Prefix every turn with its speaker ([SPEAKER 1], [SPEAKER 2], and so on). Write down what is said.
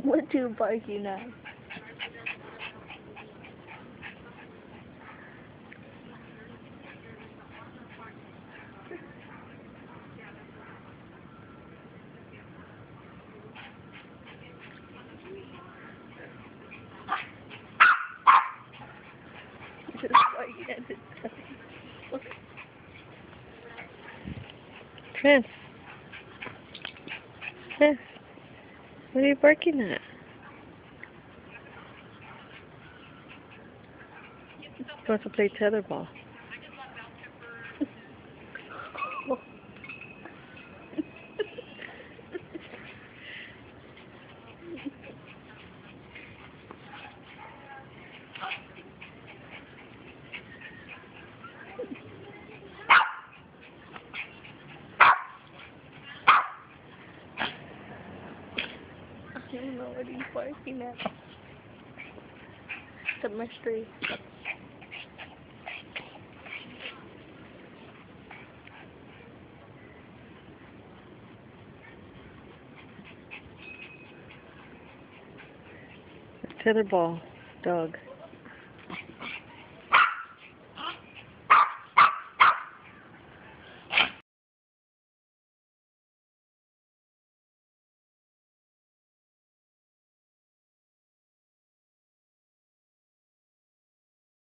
[SPEAKER 1] What you barking at? Just barking at it.
[SPEAKER 2] Prince. Prince. What are you barking at? He wants to play tetherball.
[SPEAKER 1] I don't know what he's barking at. It's a mystery.
[SPEAKER 2] Tetherball dog.